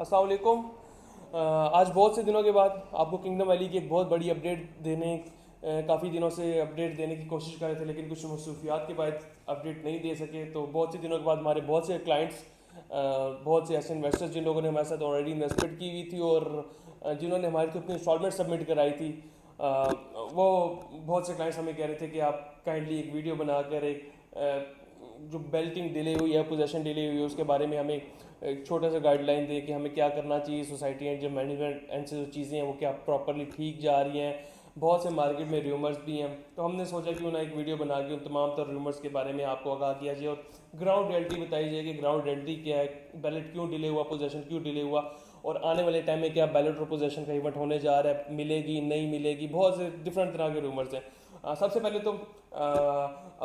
अस्सलाम वालेकुम। आज बहुत से दिनों के बाद आपको किंगडम वैली की एक बहुत बड़ी अपडेट देने काफ़ी दिनों से अपडेट देने की कोशिश कर रहे थे, लेकिन कुछ मसरूफियात के बाद अपडेट नहीं दे सके। तो बहुत से दिनों के बाद हमारे बहुत से क्लाइंट्स, बहुत से ऐसे इन्वेस्टर्स जिन लोगों ने हमारे साथ ऑलरेडी इन्वेस्टमेंट की हुई थी और जिन्होंने हमारे को अपनी इंस्टॉलमेंट सबमिट कराई थी, वो बहुत से क्लाइंट्स हमें कह रहे थे कि आप काइंडली एक वीडियो बनाकर एक जो बेल्टिंग डिले हुई है, पोजेशन डिले हुई है, उसके बारे में हमें एक छोटा सा गाइडलाइन दे कि हमें क्या करना चाहिए। सोसाइटी एंड जो मैनेजमेंट एंड से जो चीज़ें हैं वो क्या प्रॉपरली ठीक जा रही हैं। बहुत से मार्केट में रूमर्स भी हैं, तो हमने सोचा क्यों ना एक वीडियो बना के उन तमाम तर रूमर्स के बारे में आपको आगाह किया जाए और ग्राउंड रियलिटी बताई जाए कि ग्राउंड रियलिटी क्या है, बैलेट क्यों डिले हुआ, पोजेशन क्यों डिले हुआ और आने वाले टाइम में क्या बैलेट और पोजेशन का इवेंट होने जा रहा है, मिलेगी नहीं मिलेगी। बहुत से डिफरेंट तरह के रूमर्स हैं। सबसे पहले तो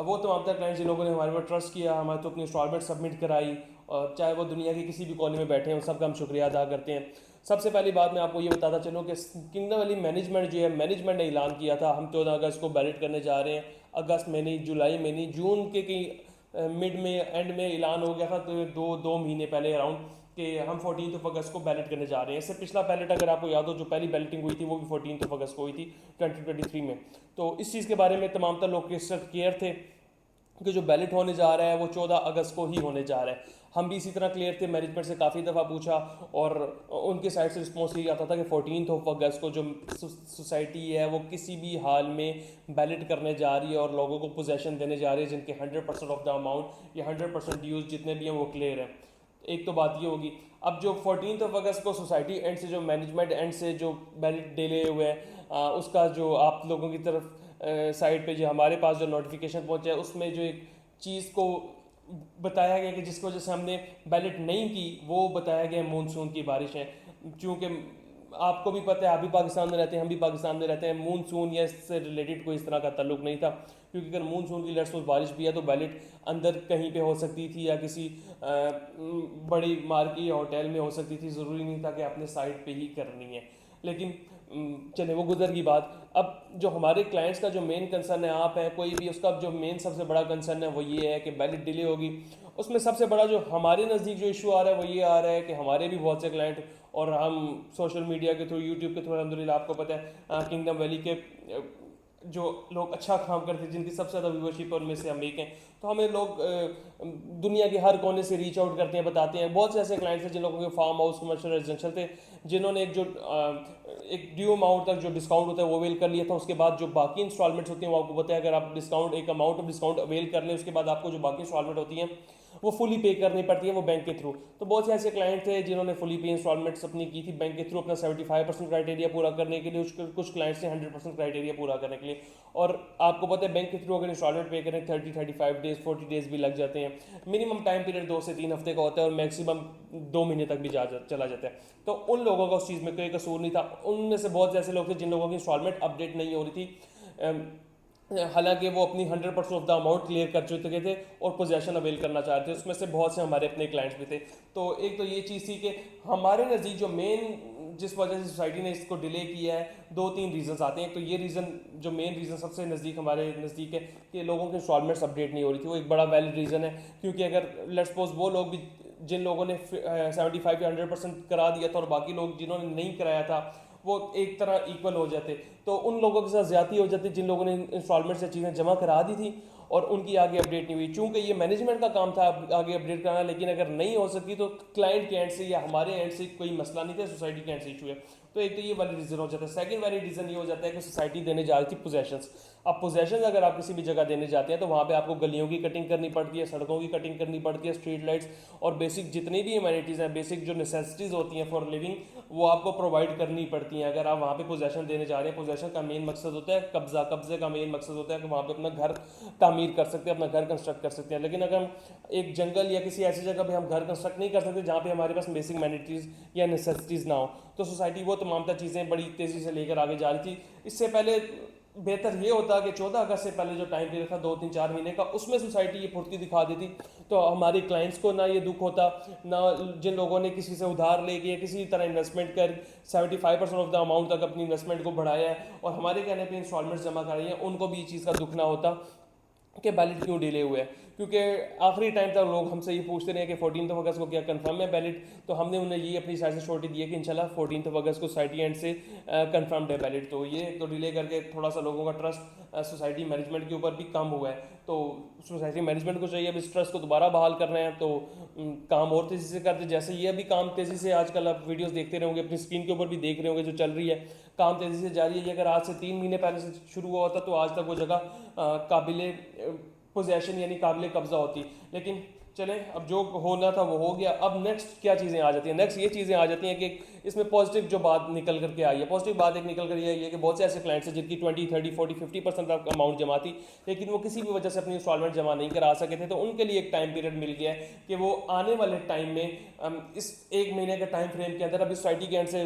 वो तमाम तर क्लाइंट जिन लोगों ने हमारे पर ट्रस्ट किया, हमारे तो अपनी इंस्टॉलमेंट सबमिट कराई, और चाहे वो दुनिया के किसी भी कॉलेज में बैठे हैं, उन सबका हम शुक्रिया अदा करते हैं। सबसे पहली बात मैं आपको ये बताता चलूँ कि किंगडम वैली मैनेजमेंट जो है, मैनेजमेंट ने ऐलान किया था हम 14 अगस्त को बैलेट करने जा रहे हैं। अगस्त में नहीं, जुलाई में नहीं, जून के कहीं मिड में एंड में ऐलान हो गया था, तो दो दो महीने पहले अराउंड कि हम 14 अगस्त को बैलेट करने जा रहे हैं। इससे पिछला बैलेट अगर आपको याद हो, जो पहली बैलेटिंग हुई थी वो भी 14 अगस्त को हुई थी 2023 में। तो इस चीज़ के बारे में तमाम तर लोग क्लियर थे कि जो बैलेट होने जा रहा है वो 14 अगस्त को ही होने जा रहा है। हम भी इसी तरह क्लियर थे, मैनेजमेंट से काफ़ी दफ़ा पूछा और उनके साइड से रिस्पॉन्स यही आता था कि 14 अगस्त को जो सोसाइटी है वो किसी भी हाल में बैलेट करने जा रही है और लोगों को पोजेसन देने जा रही है जिनके 100% ऑफ द अमाउंट या 100% ड्यूज जितने भी हैं वो क्लियर हैं। एक तो बात ये होगी। अब जो 14 अगस्त को सोसाइटी एंड से, जो मैनेजमेंट एंड से जो बैलेट डिले हुए हैं, उसका जो आप लोगों की तरफ साइड पे जो हमारे पास जो नोटिफिकेशन पहुंचा है, उसमें जो एक चीज़ को बताया गया कि जिसकी वजह से हमने बैलेट नहीं की, वो बताया गया मानसून की बारिश है। क्योंकि आपको भी पता है, आप भी पाकिस्तान में रहते हैं, हम भी पाकिस्तान में रहते हैं, मानसून या इससे रिलेटेड कोई इस तरह का ताल्लुक नहीं था। क्योंकि अगर मानसून की लेट्स सपोज बारिश भी है तो बैलेट अंदर कहीं पे हो सकती थी या किसी बड़ी मार्केट या होटल में हो सकती थी, ज़रूरी नहीं था कि अपने साइट पे ही करनी है। लेकिन चले वो गुजर की बात। अब जो हमारे क्लाइंट्स का जो मेन कंसर्न है, आप हैं कोई भी, उसका जो मेन सबसे बड़ा कंसर्न है वो ये है कि बैलेट डिले होगी। उसमें सबसे बड़ा जो हमारे नज़दीक जो इशू आ रहा है वो ये आ रहा है कि हमारे भी बहुत से क्लाइंट, और हम सोशल मीडिया के थ्रू, यूट्यूब के थ्रू, अलहमदिल्ला आपको पता है किंगडम वैली के जो लोग अच्छा काम करते हैं, जिनकी सबसे ज़्यादा व्यूअरशिप है, उनमें से हम एक हैं। तो हमें लोग दुनिया के हर कोने से रीच आउट करते हैं, बताते हैं। बहुत से ऐसे क्लाइंट्स हैं जिन लोगों के फार्म हाउस, कमर्शियल, रेजिडेंशियल थे, जिन्होंने एक ड्यू अमाउंट तक जो डिस्काउंट होता है वो अवेल कर लिया था। उसके बाद जो बाकी इंस्टॉलमेंट्स होती हैं वो आपको पता है, अगर आप डिस्काउंट, एक अमाउंट ऑफ डिस्काउंट अवेल कर लें, उसके बाद आपको जो बाकी इंस्टॉलमेंट होती हैं वो फुली पे करनी पड़ती है, वो बैंक के थ्रू। तो बहुत से ऐसे क्लाइंट थे जिन्होंने फुली पे इंस्टॉलमेंट्स अपनी की थी बैंक के थ्रू, अपना 75% क्राइटेरिया पूरा करने के लिए। कुछ क्लाइंट्स ने 100% क्राइटेरिया पूरा करने के लिए। और आपको पता है बैंक के थ्रू अगर इंस्टॉलमेंट पे करें 30-35 डेज, 40 डेज भी लग जाते हैं। मिनिमम टाइम पीरियड 2 से 3 हफ्ते का होता है और मैक्सिमम 2 महीने तक भी चला जाता है। तो उन लोगों का उस चीज़ में कोई कसूर नहीं था। उनमें से बहुत से ऐसे लोग थे जिन लोगों की इंस्टॉलमेंट अपडेट नहीं हो रही थी, हालांकि वो अपनी 100% ऑफ द अमाउंट क्लियर कर चुके थे और पोजेशन अवेल करना चाहते थे। उसमें से बहुत से हमारे अपने क्लाइंट्स भी थे। तो एक तो ये चीज़ थी कि हमारे नज़दीक जो मेन जिस वजह से सोसाइटी ने इसको डिले किया है, 2-3 रीजंस आते हैं। तो ये रीज़न, जो मेन रीज़न सबसे नज़दीक हमारे नज़दीक है कि लोगों की इंस्टॉलमेंट्स अपडेट नहीं हो रही थी, वो एक बड़ा वैलिड रीज़न है। क्योंकि अगर लेट्स सपोज वो लोग भी जिन लोगों ने 75 या 100% करा दिया था और बाकी लोग जिन्होंने नहीं कराया था वो एक तरह इक्वल हो जाते, तो उन लोगों के साथ ज्यादती हो जाती जिन लोगों ने इंस्टॉलमेंट से चीज़ें जमा करा दी थी और उनकी आगे अपडेट नहीं हुई। चूंकि ये मैनेजमेंट का काम था आगे अपडेट कराना, लेकिन अगर नहीं हो सकी तो क्लाइंट के एंड से या हमारे एंड से कोई मसला नहीं था, सोसाइटी के एंड से इशू है। तो एक तो ये वाली रीज़न हो जाता है। सेकंड वाली रीज़न ये हो जाता है कि सोसाइटी देने जा रही थी पोजेशंस। अब पोजेशन अगर आप किसी भी जगह देने जाते हैं तो वहाँ पे आपको गलियों की कटिंग करनी पड़ती है, सड़कों की कटिंग करनी पड़ती है, स्ट्रीट लाइट्स और बेसिक जितनी भी ह्यूमैनिटीज़ हैं, बेसिक जो नेसेसिटीज़ होती हैं फॉर लिविंग, वो आपको प्रोवाइड करनी पड़ती हैं। अगर आप वहाँ पे पोजेशन देने जा रहे हैं, पोजेशन का मेन मकसद होता है कब्जा, कब्जे का मेन मकसद होता है कि वहाँ पे अपना घर तामीर कर सकते हैं, अपना घर कंस्ट्रक्ट कर सकते हैं। लेकिन अगर हम एक जंगल या किसी ऐसी जगह पे हम घर कंस्ट्रक्ट नहीं कर सकते जहाँ पे हमारे पास बेसिक ह्यूमैनिटीज़ या नेसेसिटीज़ ना हो, तो सोसाइटी वो तमाम चीज़ें बड़ी तेज़ी से लेकर आगे जा रही थी। इससे पहले बेहतर ये होता कि 14 अगस्त से पहले जो टाइम पीरियड था 2-3-4 महीने का, उसमें सोसाइटी ये फुर्ती दिखा देती तो हमारे क्लाइंट्स को ना ये दुख होता, ना जिन लोगों ने किसी से उधार लेके या किसी तरह इन्वेस्टमेंट कर 75% ऑफ द अमाउंट तक अपनी इन्वेस्टमेंट को बढ़ाया है और हमारे कहने पे इंस्टॉलमेंट्स जमा कराई हैं, उनको भी ये चीज़ का दुख ना होता। कि बैलेट क्यों डिले हुआ है, क्योंकि आखिरी टाइम तक लोग हमसे ये पूछते रहे कि 14 अगस्त को क्या कंफर्म है बैलेट। तो हमने उन्हें ये अपनी साइड से छोटी दी है कि इंशाल्लाह 14 अगस्त को सोसाइटी एंड से कंफर्म्ड है बैलेट। तो ये तो डिले करके थोड़ा सा लोगों का ट्रस्ट सोसाइटी मैनेजमेंट के ऊपर भी कम हुआ है। तो सोसाइटी मैनेजमेंट को चाहिए अब इस ट्रस्ट को दोबारा बहाल कर रहे हैं, तो काम और तेज़ी से करते, जैसे ये भी काम तेज़ी से आजकल आप वीडियोस देखते रहोगे, अपनी स्क्रीन के ऊपर भी देख रहे होंगे जो चल रही है, काम तेज़ी से जारी है। ये अगर आज से 3 महीने पहले से शुरू हुआ होता तो आज तक वो जगह काबिल पोजेशन यानी काबिल कब्जा होती। लेकिन चलें, अब जो होना था वो हो गया। अब नेक्स्ट क्या चीज़ें आ जाती हैं, नेक्स्ट ये चीज़ें आ जाती हैं कि इसमें पॉजिटिव जो बात निकल करके आई है, पॉजिटिव बात एक निकल कर ये आई है कि बहुत से ऐसे क्लाइंट्स हैं जिनकी 20, 30, 40, 50% तक अमाउंट जमा थी, लेकिन वो किसी भी वजह से अपनी इंस्टॉलमेंट जमा नहीं करा सके थे। तो उनके लिए एक टाइम पीरियड मिल गया है कि वो आने वाले टाइम में इस 1 महीने के टाइम फ्रेम के अंदर, अभी सोसाइटी के एंड से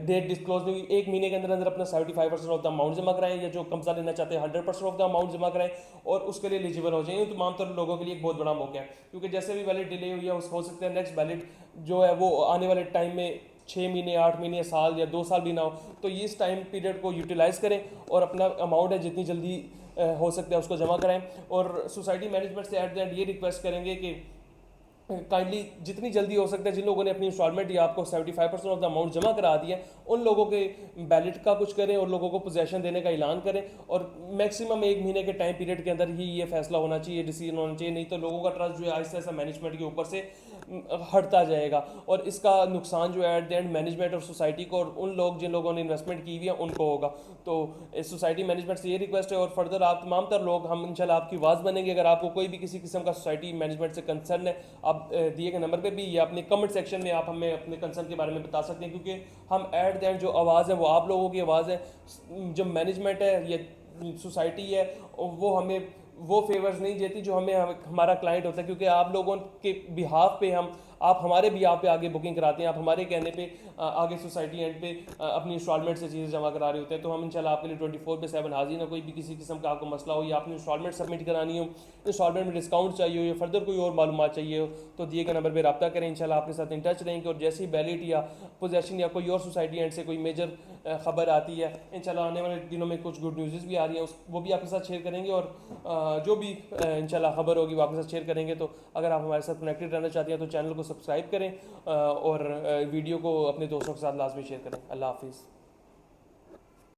डेट डिस्क्लोज नहीं हुई, 1 महीने के अंदर अंदर अपना 75% ऑफ द अमाउंट जमा कराएं, या जो कब्जा लेना चाहते हैं 100% ऑफ द अमाउंट जमा कराएं और उसके लिए एलिजिबल हो जाएंगे। तो तमाम तरह लोगों के लिए एक बहुत बड़ा मौका है, क्योंकि जैसे भी बैलेट डिले हुई है हो सकता है नेक्स्ट बैलेट जो है वो आने वाले टाइम में 6 महीने, 8 महीने, साल या 2 साल भी ना हो। तो ये इस टाइम पीरियड को यूटिलाइज करें और अपना अमाउंट है जितनी जल्दी हो सकता है उसको जमा कराएं। और सोसाइटी मैनेजमेंट से एट द एंड ये रिक्वेस्ट करेंगे कि काइंडली जितनी जल्दी हो सकता है, जिन लोगों ने अपनी इंस्टॉलमेंट या आपको 75% ऑफ द अमाउंट जमा करा दिया है, उन लोगों के बैलेट का कुछ करें और लोगों को पोजेशन देने का ऐलान करें। और मैक्सिमम 1 महीने के टाइम पीरियड के अंदर ही ये फैसला होना चाहिए, डिसीजन होना चाहिए, नहीं तो लोगों का ट्रस्ट जो है आहिस्ता आहिस्ता मैनेजमेंट के ऊपर से हटता जाएगा। और इसका नुकसान जो है एट द एंड मैनेजमेंट और सोसाइटी को और उन लोग जिन लोगों ने इन्वेस्टमेंट की हुई है उनको होगा। तो इस सोसाइटी मैनेजमेंट से ये रिक्वेस्ट है, और फर्दर आप तमाम तर लोग हम इंशाल्लाह आपकी आवाज़ बनेंगे। अगर आपको कोई भी किसी किस्म का सोसाइटी मैनेजमेंट से कंसर्न है, आप दिए गए नंबर पे भी या अपने कमेंट सेक्शन में आप हमें अपने कंसर्न के बारे में बता सकते हैं, क्योंकि हम एट द एंड जो आवाज़ है वो आप लोगों की आवाज़ है। जो मैनेजमेंट है या सोसाइटी है वो हमें वो फेवर्स नहीं देती जो हमें हमारा क्लाइंट होता है, क्योंकि आप लोगों के बिहाफ पे हम, आप हमारे बिहाफ पे आगे बुकिंग कराते हैं, आप हमारे कहने पे आगे सोसाइटी एंड पे अपनी इंस्टॉलमेंट से चीज़ें जमा करा रहे होते हैं। तो हम इंशाल्लाह आपके लिए 24/7 हाजिर हैं। कोई भी किसी किस्म का आपको मसला हो या आपने इंस्टॉलमेंट सबमिट करानी हो, इंस्टॉलमेंट में डिस्काउंट चाहिए हो या फर्दर कोई और मालूमात चाहिए हो, तो दिए गए नंबर पर रब्ता करें। इंशाल्लाह आपके साथ इन टच रहेंगे। और जैसे ही बैलेट या पोजेशन या कोई और सोसाइटी एंड से कोई मेजर खबर आती है, इंशाल्लाह आने वाले दिनों में कुछ गुड न्यूज़ भी आ रही हैं, वो भी आपके साथ शेयर करेंगे। और जो भी इंशाल्लाह खबर होगी वो आपके साथ शेयर करेंगे। तो अगर आप हमारे साथ कनेक्टेड रहना चाहते हैं तो चैनल को सब्सक्राइब करें और वीडियो को अपने दोस्तों के साथ लाजमी शेयर करें। अल्लाह हाफिज़।